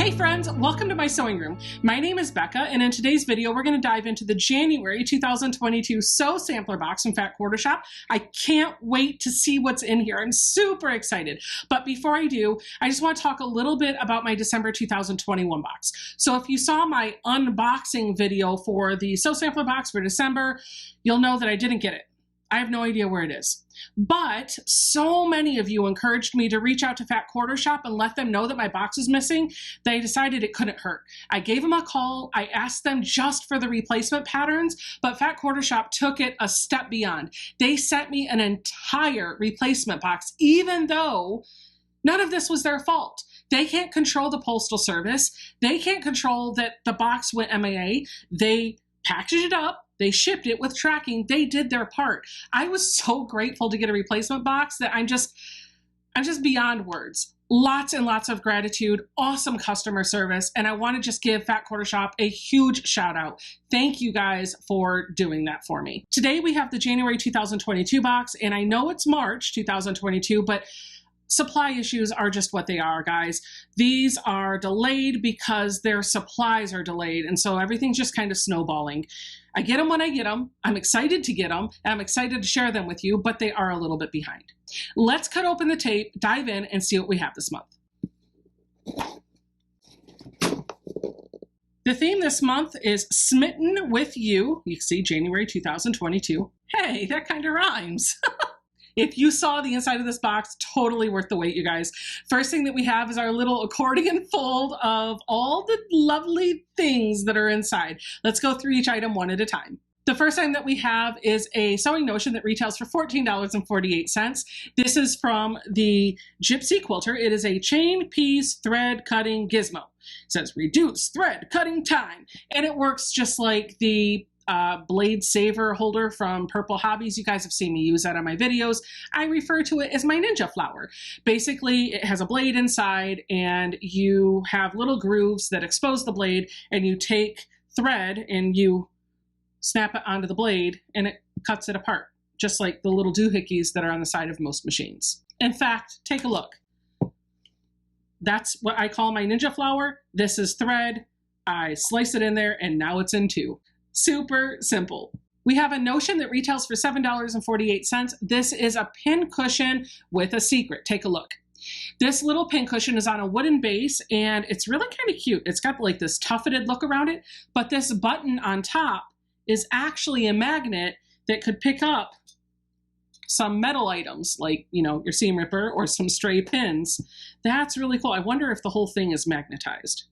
Hey friends, welcome to my sewing room. My name is Becca, and in today's video we're going to dive into the January 2022 Sew Sampler Box from Fat Quarter Shop. I can't wait to see what's in here. I'm super excited. But before I do, I just want to talk a little bit about my December 2021 box. So if you saw my unboxing video for the Sew Sampler Box for December, you'll know that I didn't get it. I have no idea where it is. But so many of you encouraged me to reach out to Fat Quarter Shop and let them know that my box was missing, they decided it couldn't hurt. I gave them a call. I asked them just for the replacement patterns, but Fat Quarter Shop took it a step beyond. They sent me an entire replacement box, even though none of this was their fault. They can't control the Postal Service. They can't control that the box went MIA. They packaged it up. They shipped it with tracking. They did their part. I was so grateful to get a replacement box that I'm just beyond words. Lots and lots of gratitude, awesome customer service, and I want to just give Fat Quarter Shop a huge shout out. Thank you guys for doing that for me. Today we have the January 2022 box, and I know it's March 2022, but supply issues are just what they are, guys. These are delayed because their supplies are delayed, and so everything's just kind of snowballing. I get them when I get them. I'm excited to get them, and I'm excited to share them with you, but they are a little bit behind. Let's cut open the tape, dive in, and see what we have this month. The theme this month is Smitten with You. You can see January 2022. Hey, that kind of rhymes. If you saw the inside of this box, totally worth the wait, you guys. First thing that we have is our little accordion fold of all the lovely things that are inside. Let's go through each item one at a time. The first item that we have is a sewing notion that retails for $14.48. This is from the Gypsy Quilter. It is a chain piece thread cutting gizmo. It says reduce thread cutting time, and it works just like the blade saver holder from Purple Hobbies. You guys have seen me use that on my videos. I refer to it as my ninja flower. Basically, it has a blade inside and you have little grooves that expose the blade, and you take thread and you snap it onto the blade and it cuts it apart, just like the little doohickeys that are on the side of most machines. In fact, take a look. That's what I call my ninja flower. This is thread. I slice it in there and now it's in two. Super simple. We have a notion that retails for $7.48. This is a pin cushion with a secret. Take a look. This little pin cushion is on a wooden base and it's really kind of cute. It's got like this tufted look around it, but this button on top is actually a magnet that could pick up some metal items like, you know, your seam ripper or some stray pins. That's really cool. I wonder if the whole thing is magnetized.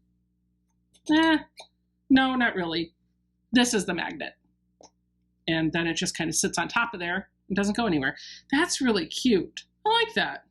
No, not really. This is the magnet. And then it just kind of sits on top of there and doesn't go anywhere. That's really cute. I like that.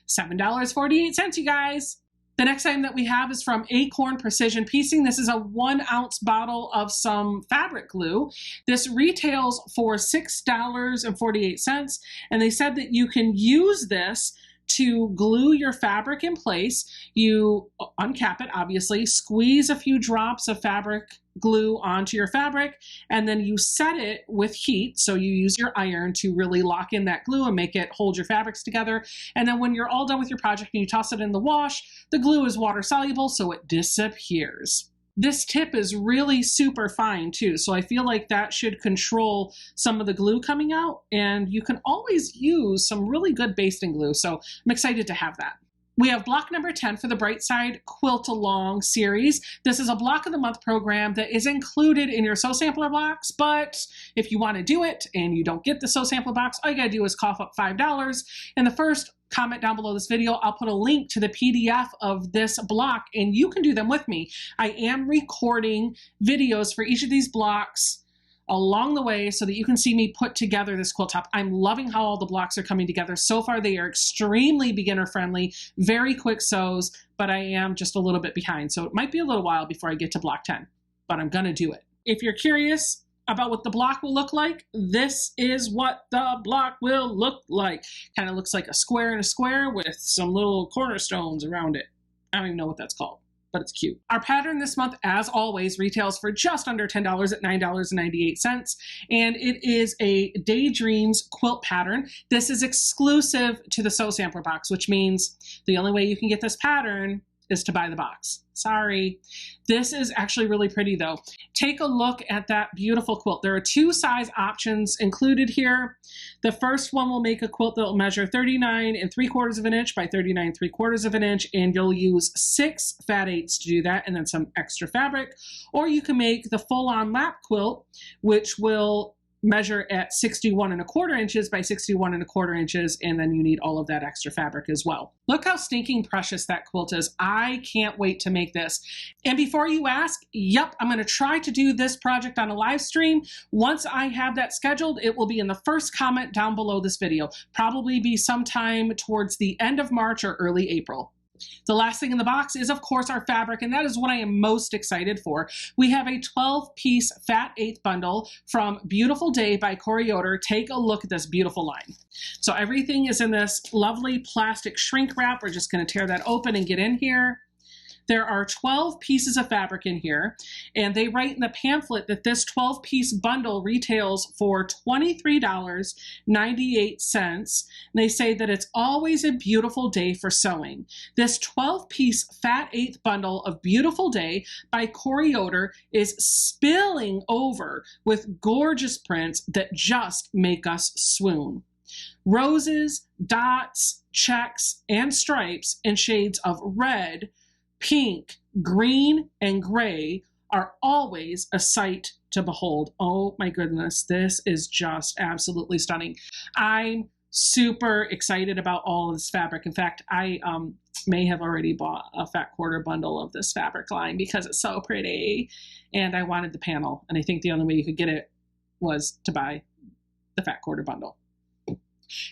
$7.48, you guys. The next item that we have is from Acorn Precision Piecing. This is a 1 ounce bottle of some fabric glue. This retails for $6.48. And they said that you can use this to glue your fabric in place. You uncap it, obviously, squeeze a few drops of fabric glue onto your fabric, and then you set it with heat. So you use your iron to really lock in that glue and make it hold your fabrics together. And then when you're all done with your project and you toss it in the wash, the glue is water soluble, so it disappears. This tip is really super fine too, so I feel like that should control some of the glue coming out, and you can always use some really good basting glue, so I'm excited to have that. We have block number 10 for the Bright Side Quilt Along series. This is a block of the month program that is included in your Sew Sampler box, but if you want to do it and you don't get the Sew Sampler box, all you gotta do is cough up $5. In the first comment down below this video, I'll put a link to the PDF of this block and you can do them with me. I am recording videos for each of these blocks along the way so that you can see me put together this quilt top. I'm loving how all the blocks are coming together. So far they are extremely beginner friendly, very quick sews, but I am just a little bit behind. So it might be a little while before I get to block 10, but I'm gonna do it. If you're curious about what the block will look like, this is what the block will look like. Kind of looks like a square in a square with some little cornerstones around it. I don't even know what that's called, but it's cute. Our pattern this month, as always, retails for just under $10 at $9.98, and it is a Daydreams quilt pattern. This is exclusive to the Sew Sampler box, which means the only way you can get this pattern is to buy the box. Sorry. This is actually really pretty though. Take a look at that beautiful quilt. There are 2 size options included here. The first one will make a quilt that will measure 39 3/4 of an inch by 39 3/4 of an inch, and you'll use 6 fat 8s to do that and then some extra fabric. Or you can make the full-on lap quilt, which will measure at 61 1/4 inches by 61 1/4 inches, and then you need all of that extra fabric as well. Look how stinking precious that quilt is. I can't wait to make this. And before you ask, yep, I'm going to try to do this project on a live stream. Once I have that scheduled, it will be in the first comment down below this video. Probably be sometime towards the end of March or early April. The last thing in the box is, of course, our fabric, and that is what I am most excited for. We have a 12-piece fat 8th bundle from Beautiful Day by Corey Yoder. Take a look at this beautiful line. So everything is in this lovely plastic shrink wrap. We're just going to tear that open and get in here. There are 12 pieces of fabric in here, and they write in the pamphlet that this 12-piece bundle retails for $23.98. And they say that it's always a beautiful day for sewing. This 12-piece fat 8th bundle of Beautiful Day by Corey Yoder is spilling over with gorgeous prints that just make us swoon. Roses, dots, checks, and stripes in shades of red, pink, green, and gray are always a sight to behold. Oh my goodness, this is just absolutely stunning. I'm super excited about all of this fabric. In fact, I may have already bought a fat quarter bundle of this fabric line because it's so pretty, and I wanted the panel, and I think the only way you could get it was to buy the fat quarter bundle.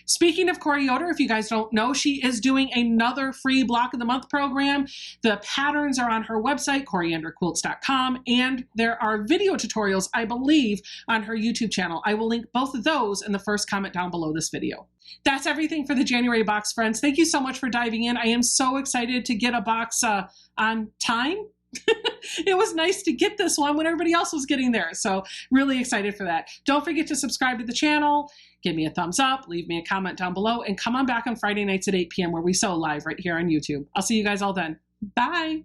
Speaking of Corey Yoder, if you guys don't know, she is doing another free Block of the Month program. The patterns are on her website, corianderquilts.com, and there are video tutorials, I believe, on her YouTube channel. I will link both of those in the first comment down below this video. That's everything for the January box, friends. Thank you so much for diving in. I am so excited to get a box on time. It was nice to get this one when everybody else was getting there. So really excited for that. Don't forget to subscribe to the channel, give me a thumbs up, leave me a comment down below, and come on back on Friday nights at 8 p.m. where we sew live right here on YouTube. I'll see you guys all then. Bye.